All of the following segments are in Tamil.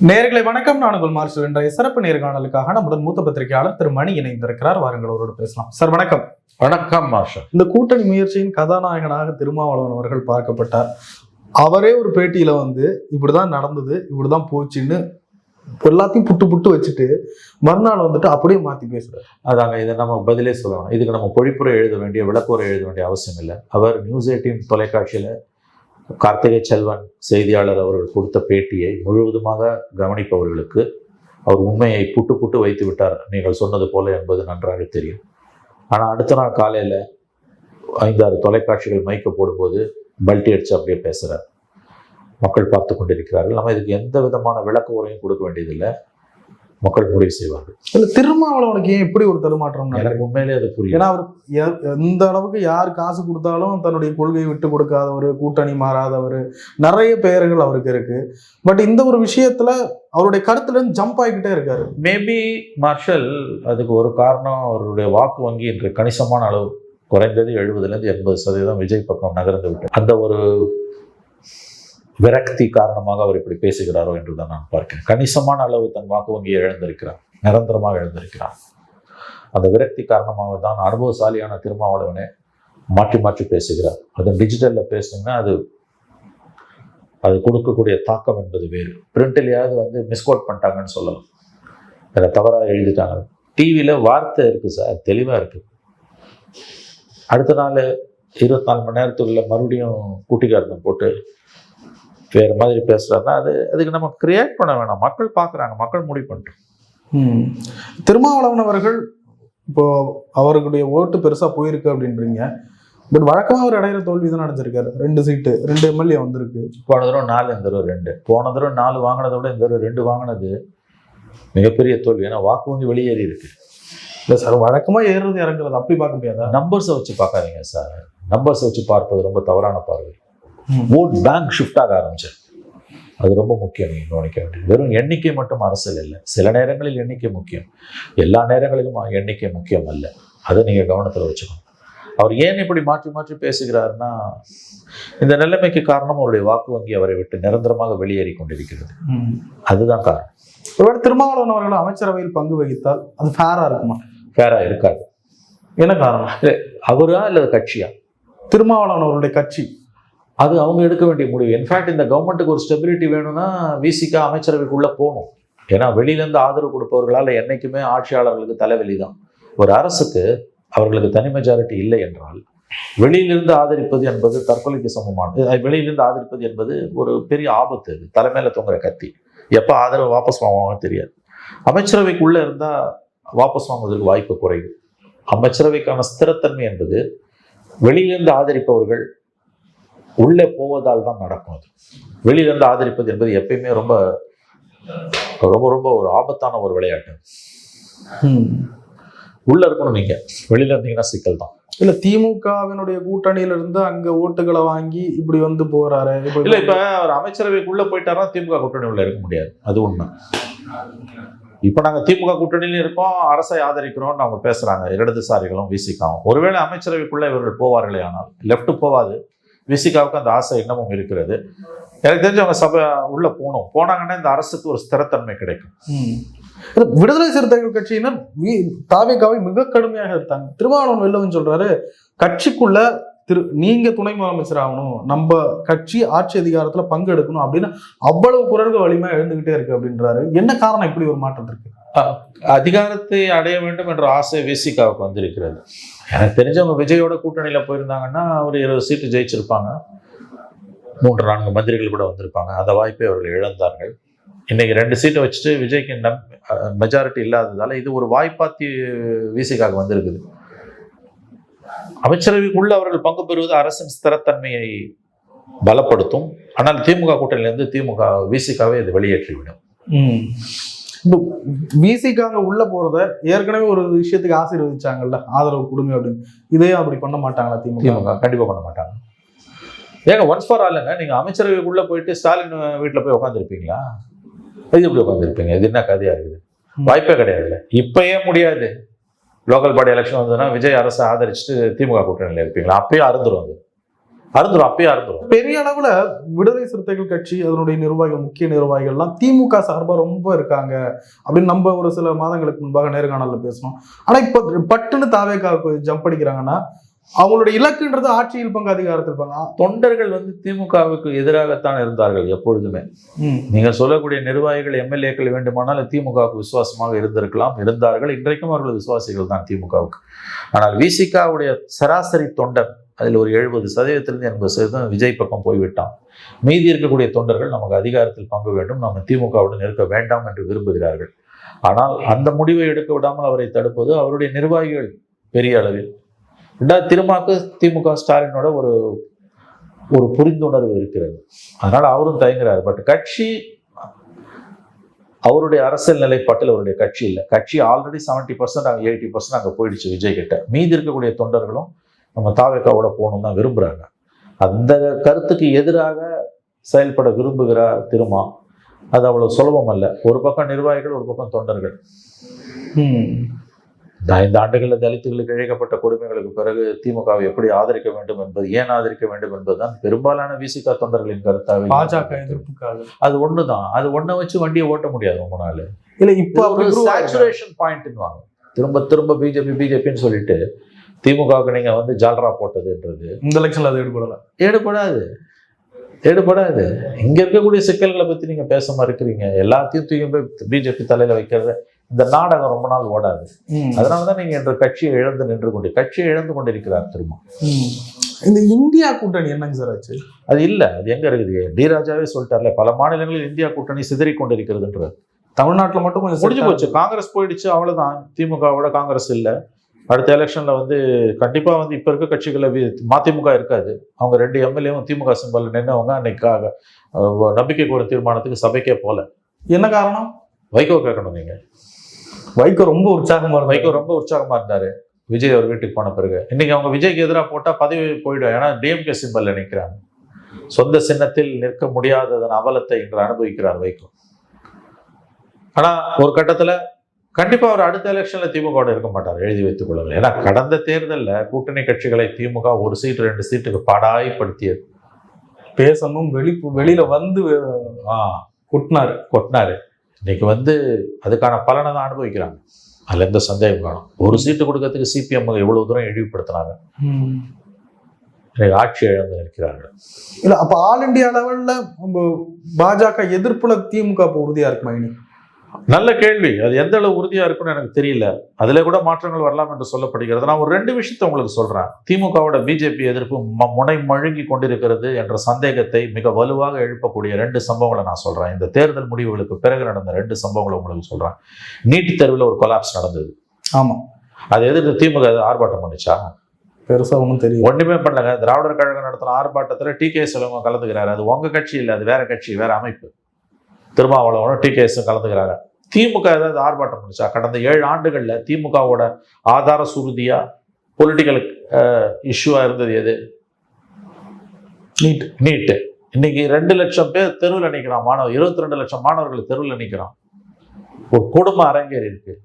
நேயர்களை வணக்கம். நான் உங்கள் மார்ஷல். இன்றைய சிறப்பு நேர்காணலுக்காக நம்முடன் மூத்த பத்திரிகையாளர் திரு மணி இணைந்திருக்கிறார். வாருங்கள் அவரோடு பேசலாம். சார் வணக்கம். வணக்கம் மார்ஷல். இந்த கூட்டணி முயற்சியின் கதாநாயகனாக திருமாவளவன் அவர்கள் பார்க்கப்பட்டார். அவரே ஒரு பேட்டியில இப்படிதான் நடந்தது, இப்படிதான் போச்சுன்னு எல்லாத்தையும் புட்டு புட்டு வச்சுட்டு மறுநாள் அப்படியே மாத்தி பேசுறாரு. அதாங்க, இதை நம்ம பதிலே சொல்லணும். இதுக்கு நம்ம பொழிப்புரை எழுத வேண்டிய, விளக்குரை எழுத வேண்டிய அவசியம் இல்லை. அவர் நியூஸ் 18 தொலைக்காட்சியில கார்த்திகை செல்வன் செய்தியாளர் அவர்கள் கொடுத்த பேட்டியை முழுவதுமாக கவனிப்பவர்களுக்கு அவர் உண்மையை புட்டு புட்டு வைத்து விட்டார், நீங்கள் சொன்னது போல என்பது நன்றாக தெரியும். ஆனால் அடுத்த நாள் காலையில் 5-6 தொலைக்காட்சிகள் மைக்க போடும்போது பல்ட்டி அடிச்சு அப்படியே பேசுகிறார். மக்கள் பார்த்து கொண்டிருக்கிறார்கள். நம்ம இதுக்கு எந்த விதமான விளக்க உரையும் கொடுக்க வேண்டியதில்லை, மக்கள் முடிவு செய்வார்கள். இல்ல, திருமாவளவனுக்கு ஏன் இப்படி ஒரு தருமாற்றம்? எனக்கு உண்மையிலே அது புரியும். ஏன்னா அவர் எந்த அளவுக்கு யார் காசு கொடுத்தாலும் தன்னுடைய கொள்கையை விட்டு கொடுக்காதவர், கூட்டணி மாறாதவர், நிறைய பெயர்கள் அவருக்கு இருக்கு. பட் இந்த ஒரு விஷயத்துல அவருடைய கருத்துல இருந்து ஜம்ப் ஆகிக்கிட்டே இருக்காரு. மேபி மார்ஷல், அதுக்கு ஒரு காரணம் அவருடைய வாக்கு வங்கி இன்று கணிசமான அளவு குறைந்தது 70% 80% விஜய் பக்கம் நகர்ந்து விட்டு அந்த ஒரு விரக்தி காரணமாக அவர் இப்படி பேசுகிறாரோ என்றுதான் நான் பார்க்கிறேன். கணிசமான அளவு தன் வாக்கு வங்கியை இழந்திருக்கிறார், நிரந்தரமாக இழந்திருக்கிறார். அந்த விரக்தி காரணமாக தான் அனுபவசாலியான திருமாவளவனே மாற்றி மாற்றி பேசுகிறார். அது டிஜிட்டலில் பேசுனீங்கன்னா அது கொடுக்கக்கூடிய தாக்கம் என்பது வேறு. பிரிண்ட்லையாவது மிஸ்கோட் பண்ணிட்டாங்கன்னு சொல்லலாம், அதை தவறாக எழுதிட்டாங்க. டிவியில் வார்த்தை இருக்குது சார், தெளிவாக இருக்குது. அடுத்த நாள் 24 மணி நேரத்துக்குள்ள மறுபடியும் கூட்டிக்காரனை போட்டு வேறு மாதிரி பேசுகிறாருன்னா அதுக்கு நம்ம கிரியேட் பண்ண வேணாம். மக்கள் பார்க்குறாங்க, மக்கள் முடிவு பண்ணிட்டோம். திருமாவளவன் அவர்கள் இப்போ அவர்களுடைய ஓட்டு பெருசாக போயிருக்கு அப்படின்றீங்க. பட் வழக்கமாக அவர் இடையில தோல்வி தான் அடைஞ்சிருக்காரு. 2 சீட்டு 2 எம்எல்ஏ வந்திருக்கு. போன தடவை 4, இந்த தடவை 2. போன தடவை 4 வாங்கினதை விட இந்த தடவை 2 வாங்கினது மிகப்பெரிய தோல்வி. ஏன்னா வாக்கு வங்கி வெளியேறி இருக்கு. இல்லை சார், வழக்கமாக ஏறுறது இறங்குறது அப்படி பார்க்க முடியாதா? நம்பர்ஸை வச்சு பார்க்காதீங்க சார். நம்பர்ஸை வச்சு பார்ப்பது ரொம்ப தவறான பார்வை. ஓட் பேங்க் ஷிஃப்ட் ஆக ஆரம்பிச்சு, அது ரொம்ப முக்கியம். நீங்கள் கவனிக்க வேண்டியது வெறும் எண்ணிக்கை மட்டும் அரசியல் இல்லை. சில நேரங்களில் எண்ணிக்கை முக்கியம், எல்லா நேரங்களிலும் எண்ணிக்கை முக்கியம் அல்ல. அதை நீங்கள் கவனத்தில் வச்சுக்கணும். அவர் ஏன் இப்படி மாற்றி மாற்றி பேசுகிறாருன்னா, இந்த நிலைமைக்கு காரணம் அவருடைய வாக்கு வங்கி அவரை விட்டு நிரந்தரமாக வெளியேறி கொண்டிருக்கிறது. அதுதான் காரணம். ஒருவேளை திருமாவளவன் அவர்கள் அமைச்சரவையில் பங்கு வகித்தால் அது ஃபேரா இருக்குமா? ஃபேரா இருக்காது. என்ன காரணம்? அவரா இல்லை கட்சியா? திருமாவளவன் அவருடைய கட்சி அது அவங்க எடுக்க வேண்டிய முடிவு. இன்ஃபேக்ட் இந்த கவர்மெண்ட்டுக்கு ஒரு ஸ்டெபிலிட்டி வேணும்னா விசிகா அமைச்சரவைக்குள்ளே போகணும். ஏன்னா வெளியிலேருந்து ஆதரவு கொடுப்பவர்களால் என்றைக்குமே ஆட்சியாளர்களுக்கு தலைவலி தான். ஒரு அரசுக்கு அவர்களுக்கு தனி மெஜாரிட்டி இல்லை என்றால் வெளியிலிருந்து ஆதரிப்பது என்பது தற்கொலைக்கு சமமானது. வெளியிலிருந்து ஆதரிப்பது என்பது ஒரு பெரிய ஆபத்து. அது தலைமையில தொங்குற கத்தி. எப்போ ஆதரவு வாபஸ் வாங்குவாங்கன்னு தெரியாது. அமைச்சரவைக்குள்ளே இருந்தால் வாபஸ் வாங்குவதற்கு வாய்ப்பு குறைவு. அமைச்சரவைக்கான ஸ்திரத்தன்மை என்பது வெளியிலிருந்து ஆதரிப்பவர்கள் உள்ளே போவதால் தான் நடக்கும். அது வெளியிலிருந்து ஆதரிப்பது என்பது எப்பயுமே ரொம்ப ரொம்ப ரொம்ப ஒரு ஆபத்தான ஒரு விளையாட்டு. உள்ள இருக்கணும், நீங்க வெளியில இருந்தீங்கன்னா சிக்கல் தான். இல்ல, திமுகவினுடைய கூட்டணியில இருந்து அங்க ஓட்டுகளை வாங்கி இப்படி போறாரு. இல்ல, இப்ப அவர் அமைச்சரவைக்குள்ள போயிட்டாரா திமுக கூட்டணி உள்ள இருக்க முடியாது, அது உண்மை. இப்ப நாங்க திமுக கூட்டணியில இருக்கோம், அரசை ஆதரிக்கிறோம் அவங்க பேசுறாங்க இடதுசாரிகளும் விசிகாவும். ஒருவேளை அமைச்சரவைக்குள்ள இவர்கள் போவார்களே, ஆனால் லெப்ட் போவாது. விசிகாவுக்கு அந்த ஆசை இன்னமும் இருக்கிறது. எனக்கு தெரிஞ்சு அவங்க சபை உள்ள போனாங்கன்னா இந்த அரசுக்கு ஒரு ஸ்திரத்தன்மை கிடைக்கும். விடுதலை சிறுத்தைகள் கட்சியினர் தாவேகாவை மிக கடுமையாக எடுத்தாங்க. திருமாவளவன் வெளில சொல்றாரு, கட்சிக்குள்ள நீங்க துணை முதலமைச்சர் ஆகணும், நம்ம கட்சி ஆட்சி அதிகாரத்துல பங்கெடுக்கணும் அப்படின்னு அவ்வளவு குரல்கள் வலிமையா எழுந்துகிட்டே இருக்கு அப்படின்றாரு. என்ன காரணம் இப்படி ஒரு மாற்றத்திற்கு? அதிகாரத்தை அடைய வேண்டும் என்ற ஆசை விசிகாவுக்கு வந்திருக்கிறது. எனக்கு தெரிஞ்சவங்க விஜயோட கூட்டணியில போயிருந்தாங்கன்னா ஒரு 20 சீட்டு ஜெயிச்சிருப்பாங்க, 3-4 மந்திரிகள் கூட வந்திருப்பாங்க. அந்த வாய்ப்பை அவர்கள் இழந்தார்கள். இன்னைக்கு 2 சீட்டை வச்சுட்டு விஜய்க்கு மெஜாரிட்டி இல்லாததால இது ஒரு வாய்ப்பாத்தி விசிகாவுக்கு வந்திருக்குது. அமைச்சரவைக்குள்ள அவர்கள் பங்கு பெறுவது அரசின் ஸ்திரத்தன்மையை பலப்படுத்தும். ஆனால் திமுக கூட்டணியிலிருந்து விசிகாவை இது வெளியேற்றிவிடும். விசிகாங்க உள்ள போறத ஏற்கனவே ஒரு விஷயத்துக்கு ஆசீர்வதிச்சாங்கல்ல, ஆதரவு கொடுங்க அப்படின்னு. இதே அப்படி பண்ண மாட்டாங்களா திமுக? கண்டிப்பா பண்ண மாட்டாங்க. ஏங்க ஒன்ஸ் ஃபார் ஆல்ங்க, நீங்க அமைச்சரவைக்குள்ள போயிட்டு ஸ்டாலின் வீட்டுல போய் உட்காந்துருப்பீங்களா? இது எப்படி உட்காந்துருப்பீங்க? இது என்ன கதையா இருக்குது? வாய்ப்பே கிடையாது. இப்பயே முடியாது. லோக்கல் பாடி எலெக்ஷன் வந்ததுன்னா விஜய் அரசை ஆதரிச்சுட்டு திமுக கூட்டணியில் இருப்பீங்களா? அப்பயும் அருந்துரும். அது அருந்துரும், அப்பயே அருந்துரும். பெரிய அளவுல விடுதலை சிறுத்தைகள் கட்சி அதனுடைய நிர்வாகிகள், முக்கிய நிர்வாகிகள் எல்லாம் திமுக சார்பா ரொம்ப இருக்காங்க அப்படின்னு நம்ம ஒரு சில மாதங்களுக்கு முன்பாக நேர்காணல்ல பேசணும். ஆனா இப்ப பட்டுன்னு தாவேக்காவுக்கு ஜம்ப் அடிக்கிறாங்கன்னா அவங்களுடைய இலக்குன்றது ஆட்சியில் பங்கு, அதிகாரத்தில் பங்கு. தொண்டர்கள் திமுகவுக்கு எதிராகத்தான் இருந்தார்கள் எப்பொழுதுமே. நீங்க சொல்லக்கூடிய நிர்வாகிகள், எம்எல்ஏக்கள் வேண்டுமானால் திமுகவுக்கு விசுவாசமாக இருந்தார்கள். இன்றைக்கும் அவர்கள் விசுவாசிகள் தான் திமுகவுக்கு. ஆனால் விசிகாவுடைய சராசரி தொண்டர் அதில் ஒரு 70% 80% விஜய் பக்கம் போய்விட்டான். மீதி இருக்கக்கூடிய தொண்டர்கள் நமக்கு அதிகாரத்தில் பங்கு வேண்டும், நம்ம திமுகவுடன் இருக்க வேண்டாம் என்று விரும்புகிறார்கள். ஆனால் அந்த முடிவை எடுக்க விடாமல் அவரை தடுப்பது அவருடைய நிர்வாகிகள் பெரிய அளவில். திருமாக்கு திமுக ஸ்டாலினோட ஒரு புரிந்துணர்வு இருக்கிறது. அதனால அவரும் தயங்குறாரு. பட் கட்சி அவருடைய அரசியல் நிலைப்பாட்டில் அவருடைய கட்சி இல்லை. கட்சி ஆல்ரெடி 70% 80% அங்கே போயிடுச்சு விஜய் கிட்ட. மீதி இருக்கக்கூடிய தொண்டர்களும் நம்ம தாவேக்காவோட போகணும் தான் விரும்புகிறாங்க. அந்த கருத்துக்கு எதிராக செயல்பட விரும்புகிறார் திருமா. அது அவ்வளவு சுலபம் அல்ல. ஒரு பக்கம் நிர்வாகிகள், ஒரு பக்கம் தொண்டர்கள். 5 ஆண்டுகளில் தலித்துகளுக்கு இழைக்கப்பட்ட கொடுமைகளுக்கு பிறகு திமுகவை எப்படி ஆதரிக்க வேண்டும் என்பது, ஏன் ஆதரிக்க வேண்டும் என்பதுதான் பெரும்பாலான விசிக தொண்டர்களின் கருத்தாக. பாஜக எதிர்ப்புக்காக அது ஒண்ணுதான். அது ஒன்றை வச்சு வண்டியை ஓட்ட முடியாது ரொம்ப நாள். இல்லை, இப்போ சேச்சுரேஷன் பாயிண்ட்னுவாங்க. திரும்ப திரும்ப பிஜேபின்னு சொல்லிட்டு திமுகவுக்கு நீங்க ஜால்ரா போட்டதுன்றது இந்த எலெக்ஷன்ல அது எடுபடாது. இங்க இருக்கக்கூடிய சிக்கல்களை பத்தி நீங்க பேச மறுக்கிறீங்க. எல்லாத்தையும் தூக்கி போய் பிஜேபி தலையில வைக்கிறது, இந்த நாடகம் ரொம்ப நாள் ஓடாது. அதனாலதான் நீங்க என்ற கட்சியை இழந்து கொண்டிருக்கிறார் திரும்ப. இந்த இந்தியா கூட்டணி என்னங்க சார் ஆச்சு? அது இல்ல, அது எங்க இருக்குது? டி ராஜாவே சொல்லிட்டார்ல, பல மாநிலங்களில் இந்தியா கூட்டணி சிதறி கொண்டிருக்கிறதுன்றது. தமிழ்நாட்டில் மட்டும் கொஞ்சம் முடிஞ்சு போச்சு. காங்கிரஸ் போயிடுச்சு, அவ்வளவுதான். திமுகவோட காங்கிரஸ் இல்லை. அடுத்த எலெக்ஷன்ல கண்டிப்பா இப்ப இருக்க கட்சிகளை மதிமுக இருக்காது. அவங்க 2 எம்எல்ஏவும் திமுக சிம்பல் நின்னவங்க அன்னைக்காக நம்பிக்கை கோர தீர்மானத்துக்கு சபைக்கே போல. என்ன காரணம்? வைகோ கேட்கணும். நீங்க வைகோ ரொம்ப உற்சாகமா இருந்தாரு விஜய் அவர் வீட்டுக்கு போன பிறகு. இன்னைக்கு அவங்க விஜய்க்கு எதிராக போட்டா பதவி போயிடும். ஏன்னா டிஎம்கே சிம்பல்ல நிற்கிறாங்க. சொந்த சின்னத்தில் நிற்க முடியாததன் அவலத்தை இன்று அனுபவிக்கிறார் வைகோ. ஆனா ஒரு கட்டத்துல கண்டிப்பா அவர் அடுத்த எலெக்ஷன்ல திமுக இருக்க மாட்டார், எழுதி வைத்துக் கொள்ளுங்கள். ஏன்னா கடந்த தேர்தலில் கூட்டணி கட்சிகளை திமுக 1 சீட்டு 2 சீட்டுக்கு பாடாய்படுத்தியது. பேசணும், வெளியில கொட்டினாரு. இன்னைக்கு அதுக்கான பலனை தான் அனுபவிக்கிறாங்க. அதுல எந்த சந்தேகம் காணும். 1 சீட்டு கொடுக்கறதுக்கு சிபிஎம் எவ்வளவு தூரம் இழிவுபடுத்தினாங்க. ஆட்சி இழந்து நிற்கிறார்கள். இல்ல, அப்ப ஆல் இண்டியா லெவல்ல பாஜக எதிர்ப்புல திமுக உறுதியா இருக்குமா? இனி நல்ல கேள்வி. அது எந்த அளவு உறுதியா இருக்குன்னு எனக்கு தெரியல. அதுல கூட மாற்றங்கள் வரலாம் என்று சொல்லப்படுகிறது. நான் ஒரு 2 விஷயத்தை உங்களுக்கு சொல்றேன். திமுகவோட பிஜேபி எதிர்ப்பு முனை மழுங்கி கொண்டிருக்கிறது என்ற சந்தேகத்தை மிக வலுவாக எழுப்பக்கூடிய 2 சம்பவங்களை நான் சொல்றேன். இந்த தேர்தல் முடிவுகளுக்கு பிறகு நடந்த 2 சம்பவங்களை உங்களுக்கு சொல்றேன். நீட் தேர்வில் ஒரு கொலாப்ஸ் நடந்தது. ஆமா, அது எதிர்த்து திமுக ஆர்ப்பாட்டம் பண்ணிச்சா? பெருசா ஒன்றும் தெரியும். ஒண்ணுமே பண்ணலங்க. திராவிடர் கழகம் நடத்தின ஆர்ப்பாட்டத்தில் டிகே செல்வம் கலந்துக்கிறாரு. அது உங்க கட்சி இல்லை, அது வேற கட்சி, வேற அமைப்பு. திருமாவளவனும் டிகேஎஸும் கலந்துக்கிறாங்க. திமுக ஏதாவது ஆர்ப்பாட்டம் பண்ணிச்சா? கடந்த 7 ஆண்டுகள்ல திமுகவோட ஆதார சுருதியா பொலிட்டிக்கல் இஷ்யூவா இருந்தது எது? நீட். இன்னைக்கு 2 லட்சம் பேர் தெருவில் நிற்கிறான். 22 லட்சம் மாணவர்கள் தெருவில் நிற்கிறான். ஒரு குடும்ப அரங்கேறி இருக்கு.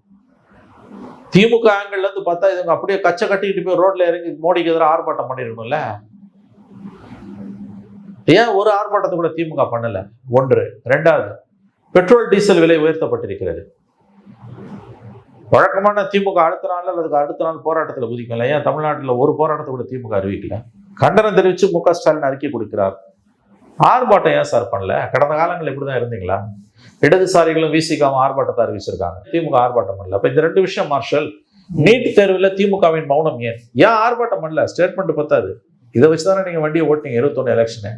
திமுக ஆங்கிள் இருந்து பார்த்தா இதுங்க அப்படியே கச்சை கட்டிக்கிட்டு போய் ரோட்ல இறங்கி மோடிக்கு எதிராக ஆர்ப்பாட்டம் பண்ணிருக்கணும்ல. ஏன் ஒரு ஆர்ப்பாட்டத்தை கூட திமுக பண்ணல? 1. 2வது, பெட்ரோல் டீசல் விலை உயர்த்தப்பட்டிருக்கிறது. வழக்கமான திமுக அடுத்த நாள் போராட்டத்தில் குதிக்கல. ஏன் தமிழ்நாட்டில் ஒரு போராட்டத்தை கூட திமுக அறிவிக்கல? கண்டனம் தெரிவித்து மு க ஸ்டாலின் அறிக்கை கொடுக்கிறார். ஆர்ப்பாட்டம் ஏன் சார் பண்ணல? கடந்த காலங்கள் இப்படிதான் இருந்தீங்களா? இடதுசாரிகளும் விசிகாவும் ஆர்ப்பாட்டத்தை அறிவிச்சிருக்காங்க, திமுக ஆர்ப்பாட்டம் பண்ணல. அப்ப இந்த 2 விஷயம் மார்ஷல். நீட் தேர்வில் திமுகவின் மௌனம் ஏன் ஆர்ப்பாட்டம் பண்ணல? ஸ்டேட்மெண்ட் பத்தாது. இதை வச்சுதானே நீங்க வண்டியை ஓட்டினீங்க 21 எலெக்ஷனு.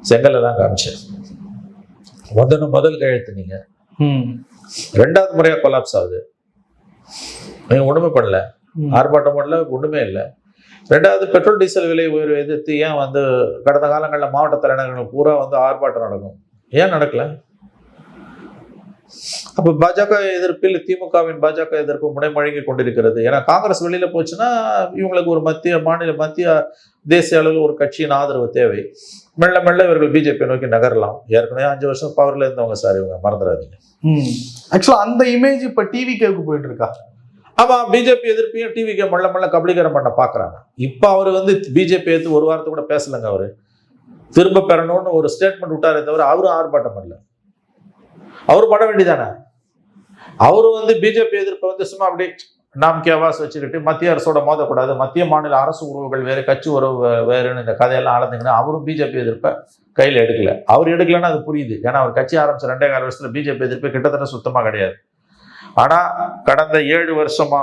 செங்கல்ல தான் காமிச்சேன். முதல் கையெழுத்துனீங்க. 2வது முறையா கொலாப்ஸ் ஆகுது. நீங்க ஒண்ணுமே பண்ணல, ஆர்ப்பாட்டம் பண்ணல, ஒண்ணுமே இல்லை. 2வது, பெட்ரோல் டீசல் விலை உயர்வு எதிர்த்து ஏன் கடந்த காலங்களில் மாவட்ட தலைநகர்கள் பூரா ஆர்ப்பாட்டம் நடக்கும், ஏன் நடக்கல? அப்ப பாஜக எதிர்ப்பில் திமுகவின் பாஜக எதிர்ப்பு முனைமழுங்கி கொண்டிருக்கிறது. ஏன்னா காங்கிரஸ் வெளியில போச்சுன்னா இவங்களுக்கு ஒரு மத்திய தேசிய அளவில் ஒரு கட்சியின் ஆதரவு தேவை. மெல்ல மெல்ல இவர்கள் பிஜேபி நோக்கி நகரலாம். ஏற்கனவே 5 வருஷம் பவர்ல இருந்தவங்க சார், இவங்க மறந்துடாதீங்க. ஆக்சுவலா அந்த இமேஜ் இப்ப டிவி கேக்கு போயிட்டு இருக்கா? ஆமா, பிஜேபி எதிர்ப்பையும் டிவிக்கு மல்ல மல்ல கபலீகரம் பண்ண பாக்குறாங்க. இப்ப அவர் பிஜேபி எடுத்து ஒரு வாரத்தை கூட பேசலங்க. அவரு திரும்ப பெறணும்னு ஒரு ஸ்டேட்மெண்ட் விட்டாரே தவிர அவரும் ஆர்ப்பாட்டம் பண்ணல. அவரு பட வேண்டியதானே. அவரு பிஜேபி எதிர்ப்பை சும்மா அப்படி நாம் கேவாஸ் வச்சுக்கிட்டு மத்திய அரசோட மோதக்கூடாது, மத்திய மாநில அரசு உறவுகள் வேறு, கட்சி உறவு வேறுன்னு இந்த கதையெல்லாம் ஆளந்துங்கன்னா அவரும் பிஜேபி எதிர்ப்பை கையில் எடுக்கல. அவர் எடுக்கலன்னா அது புரியுது. ஏன்னா அவர் கட்சி ஆரம்பிச்ச 2.25 வருஷத்துல பிஜேபி எதிர்ப்பு கிட்டத்தட்ட சுத்தமா கிடையாது. ஆனா கடந்த 7 வருஷமா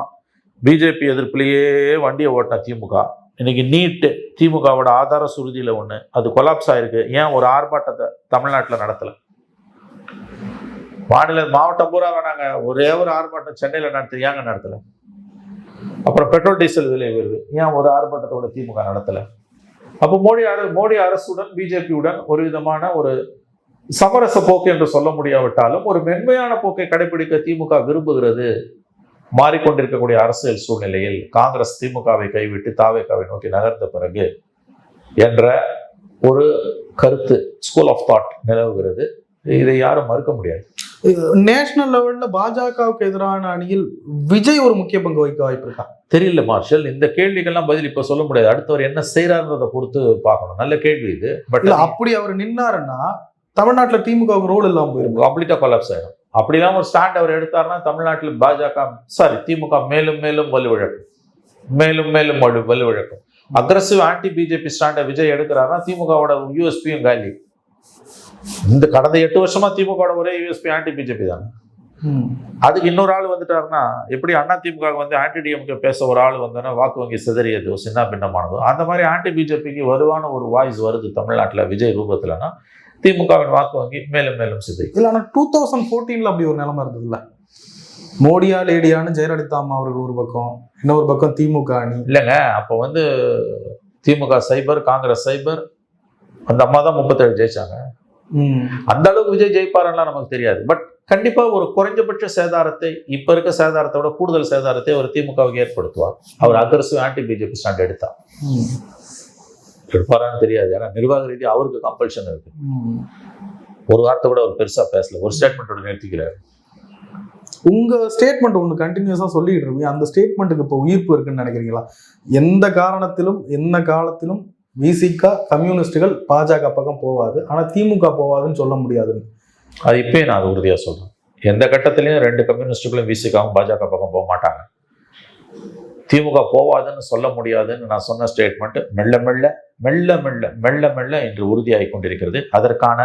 பிஜேபி எதிர்ப்புலயே வண்டியை ஓட்டின திமுக இன்னைக்கு நீட்டு திமுகவோட ஆதார சுருதியில ஒண்ணு அது கொலாப்ஸ் ஆயிருக்கு. ஏன் ஒரு ஆர்ப்பாட்டத்தை தமிழ்நாட்டில் நடத்தல? மாவட்டம் பூரா வேணாங்க, ஒரே ஒரு ஆர்ப்பாட்டம் சென்னையில ஏங்க நடத்தல? அப்புறம் பெட்ரோல் டீசல் விலை உயர்வு, ஏன் ஒரு ஆர்ப்பாட்டத்தோட திமுக நடத்தல? அப்போ மோடி அரசுடன் பிஜேபியுடன் ஒரு விதமான ஒரு சமரச போக்கு என்று சொல்ல முடியாவிட்டாலும் ஒரு மென்மையான போக்கை கடைபிடிக்க திமுக விரும்புகிறது. மாறிக்கொண்டிருக்கக்கூடிய அரசியல் சூழ்நிலையில் காங்கிரஸ் திமுகவை கைவிட்டு தாவேகாவை நோக்கி நகர்ந்த பிறகு என்ற ஒரு கருத்து, ஸ்கூல் ஆஃப் தாட் நிலவுகிறது. இதை யாரும் மறுக்க முடியாது. நேஷனல் லெவல்ல பாஜகவுக்கு எதிரான அணியில் விஜய் ஒரு முக்கிய பங்கு வகிக்க வாய்ப்பு இருக்கா? தெரியல மார்ஷல். இந்த கேள்விகள்லாம் பதில் இப்ப சொல்ல முடியாது. அடுத்தவர் என்ன செய்யறாருன்றதை பொறுத்து பார்க்கணும். நல்ல கேள்வி இது. பட் அப்படி அவர் நின்னாருன்னா தமிழ்நாட்டில் திமுக ரோல் இல்லாம போயிருக்கும், கம்ப்ளீட்டா கொலாப்ஸ் ஆயிடும். அப்படிலாம் ஒரு ஸ்டாண்ட் அவர் எடுத்தாருன்னா தமிழ்நாட்டில் திமுக மேலும் மேலும் வலுவிழக்கும், மேலும் மேலும் வலுவிழக்கும். அக்ரஸிவ் ஆன்டி பிஜேபி ஸ்டாண்டை விஜய் எடுக்கிறாருன்னா திமுகவோட யூஎஸ்பியும் காலி. இந்த கடந்த 8 வருஷமா திமுக ஒரே யூஎஸ்பி ஆன்டி பிஜேபி தானே. அதுக்கு இன்னொரு ஆள் வந்துட்டாருன்னா எப்படி அண்ணா திமுக ஆன்டி டிஎம்கே பேச ஒரு ஆள் வந்தோன்னா வாக்கு வங்கி சிதறியதோ சின்ன பின்னமானதோ அந்த மாதிரி ஆன்டி பிஜேபிக்கு வலுவான ஒரு வாய்ஸ் வருது தமிழ்நாட்டில் விஜய் ரூபத்துலன்னா திமுகவின் வாக்கு வங்கி மேலும் மேலும் சிதை. இல்லை, ஆனால் 2014 அப்படி ஒரு நிலைமை இருந்ததுல்ல, மோடியா லேடியான்னு ஜெயலலிதா அம்மா அவர்கள் ஒரு பக்கம், இன்னொரு பக்கம் திமுக அணி. இல்லைங்க, அப்போ திமுக சைபர், காங்கிரஸ் சைபர், அந்த அம்மா தான் 37 ஜெயிச்சாங்க. அந்த அளவுக்கு விஜய் ஜெயிப்பாருலாம் நமக்கு தெரியாது. பட் கண்டிப்பா ஒரு குறைஞ்சபட்ச சேதாரத்தை, இப்ப இருக்க சேதாரத்தை விட கூடுதல் சேதாரத்தை அவர் திமுகவுக்கு ஏற்படுத்துவார். அவர் அக்ரஸிவ் ஆன்டி பிஜேபி ஸ்டாண்ட் எடுப்பாரான்னு தெரியாது. ஏன்னா நிர்வாக ரீதியாக அவருக்கு கம்பல்ஷன் இருக்கு. ஒரு வார்த்தை கூட அவர் பெருசா பேசல, ஒரு ஸ்டேட்மெண்டோட நிறுத்திக்கிறாரு. உங்க ஸ்டேட்மெண்ட் ஒன்று கண்டினியூஸா சொல்லிட்டு இருக்கீங்க, அந்த ஸ்டேட்மெண்ட்டுக்கு இப்போ உயிர்ப்பு இருக்குன்னு நினைக்கிறீங்களா? எந்த காரணத்திலும் என்ன காலத்திலும் விசிக கம்யூனிஸ்டுகள் பாஜக பக்கம் போவாது, ஆனா திமுக போவாதுன்னு சொல்ல முடியாதுன்னு. அது இப்பயே நான் அது உறுதியா சொல்றேன். எந்த கட்டத்திலையும் 2 கம்யூனிஸ்டுகளும் விசிகாவும் பாஜக பக்கம் போக மாட்டாங்க. திமுக போவாதுன்னு சொல்ல முடியாதுன்னு நான் சொன்ன ஸ்டேட்மெண்ட் மெல்ல மெல்ல மெல்ல மெல்ல மெல்ல மெல்ல இன்று உறுதியாகி கொண்டிருக்கிறது. அதற்கான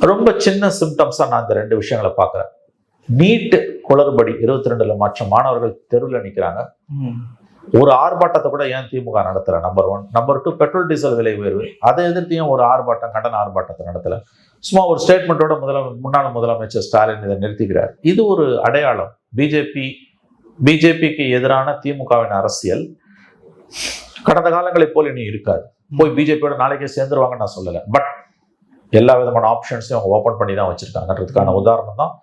ரொம்ப சின்ன சிம்டம்ஸா நான் இந்த 2 விஷயங்களை பார்க்கிறேன். நீட் குளறுபடி 22 லட்சம் மாணவர்கள் தெருவில் நிற்கிறாங்க. ஒரு ஆர்ப்பாட்டத்தை கூட ஏன் திமுக நடத்தல? நம்பர் 1. நம்பர் 2, பெட்ரோல் டீசல் விலை உயர்வு, அதை எதிர்த்தியும் ஒரு ஆர்ப்பாட்டம், கண்டன ஆர்ப்பாட்டத்தை நடத்தல. சும்மா ஒரு ஸ்டேட்மெண்ட்டோட முன்னாள் முதலமைச்சர் ஸ்டாலின் இதை நிறுத்திக்கிறார். இது ஒரு அடையாளம். பிஜேபிக்கு எதிரான திமுகவின் அரசியல் கடந்த காலங்களை போல் இனி இருக்காது. போய் பிஜேபியோட நாளைக்கே சேர்ந்துருவாங்கன்னு நான் சொல்லலை. பட் எல்லா விதமான ஆப்ஷன்ஸையும் அவங்க ஓப்பன் பண்ணி தான் வச்சிருக்காங்கன்றதுக்கான உதாரணம் தான்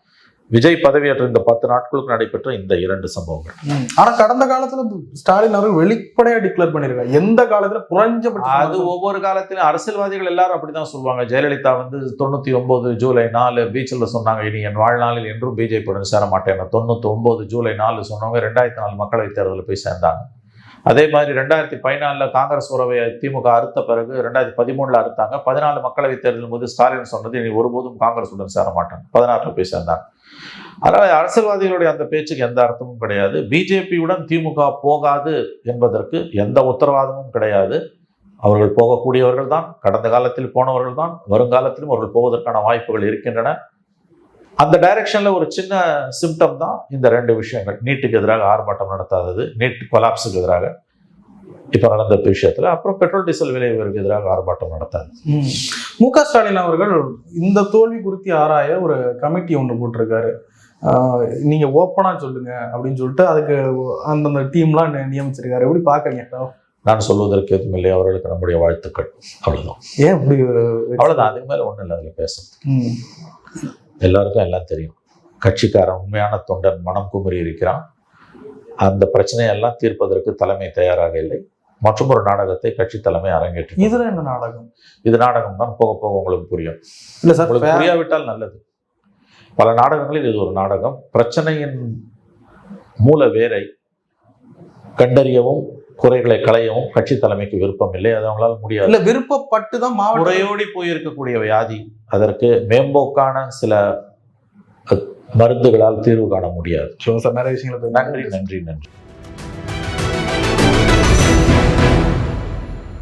விஜய் பதவியேற்ற இந்த 10 நாட்களுக்கு நடைபெற்ற இந்த 2 சம்பவங்கள். ஆனா கடந்த காலத்துல ஸ்டாலின் அவர்கள் வெளிப்படையா டிக்ளேர் பண்ணிருக்காங்க, எந்த காலத்துல குறைஞ்சபட்சம். அது ஒவ்வொரு காலத்திலும் அரசியல்வாதிகள் எல்லாரும் அப்படிதான் சொல்லுவாங்க. ஜெயலலிதா 99 ஜூலை 4 பீச்சில் சொன்னாங்க, இனி என் வாழ்நாளில் என்றும் பிஜேபியுடன் சேர மாட்டேன். 99 ஜூலை 4 சொன்னவங்க 2004 மக்களவைத் தேர்தலில் போய் சேர்ந்தாங்க. அதே மாதிரி 2014 காங்கிரஸ் உறவை திமுக அறுத்த பிறகு 2013 அறுத்தாங்க. 14 மக்களவைத் தேர்தலின் போது ஸ்டாலின் சொன்னது, இனி ஒருபோதும் காங்கிரசுடன் சேர மாட்டாங்க. 16 போய் சேர்ந்தாங்க. அதனால அரசியல்வாதிகளுடைய அந்த பேச்சுக்கு எந்த அர்த்தமும் கிடையாது. பிஜேபியுடன் திமுக போகாது என்பதற்கு எந்த உத்தரவாதமும் கிடையாது. அவர்கள் போகக்கூடியவர்கள் தான், கடந்த காலத்தில் போனவர்கள் தான், வருங்காலத்திலும் அவர்கள் போவதற்கான வாய்ப்புகள் இருக்கின்றன. அந்த டைரக்ஷன்ல ஒரு சின்ன சிம்டம் தான் இந்த 2 விஷயங்கள். நீட்டுக்கு எதிராக ஆர்ப்பாட்டம் நடத்தாதது, நீட் கொலாப்ஸுக்கு எதிராக இப்ப நடந்த விஷயத்துல, அப்புறம் பெட்ரோல் டீசல் விலை உயர்வுக்கு எதிராக ஆர்ப்பாட்டம் நடத்தாது. மு.க. ஸ்டாலின் அவர்கள் இந்த தோல்வி குறித்து ஆராய ஒரு கமிட்டி ஒன்று போட்டிருக்காரு. நீங்க ஓப்பனா சொல்லுங்க அப்படின்னு சொல்லிட்டு அதுக்கு அந்தந்த டீம்லாம் நியமிச்சிருக்காரு. எப்படி பாக்குறீங்க? நான் சொல்வதற்கு எதுவும் இல்லை, அவர்களுக்கு நம்முடைய வாழ்த்துக்கள். அவ்வளவுதான். ஏன் அப்படி? அவ்வளவுதான், அதுக்கு மேல ஒண்ணும் இல்லை அதுல பேசுறது. எல்லாருக்கும் எல்லாம் தெரியும். கட்சிக்காரன் உண்மையான தொண்டன் மனம் குமரி இருக்கிறான். அந்த பிரச்சனையெல்லாம் தீர்ப்பதற்கு தலைமை தயாராக இல்லை. மற்றும் ஒரு நாடகத்தை கட்சி தலைமை அரங்கேற்று. இதுல என்ன நாடகம்? இது நாடகம் தான், போக போக உங்களுக்கு புரியும். இல்ல சார், உங்களுக்கு புரியாவிட்டால் நல்லது. பல நாடகங்களில் இது ஒரு நாடகம். பிரச்சனையின் மூல வேரை கண்டறியவும் குறைகளை களையவும் கட்சி தலைமைக்கு விருப்பம் இல்லை. அது அவங்களால முடியாது. இல்ல விருப்பப்பட்டு தான் மாவட்ட முறையோடி போயிருக்கக்கூடிய வியாதி. அதற்கு மேம்போக்கான சில மருந்துகளால் தீர்வு காண முடியாது. நிறைய விஷயங்களை நன்றி.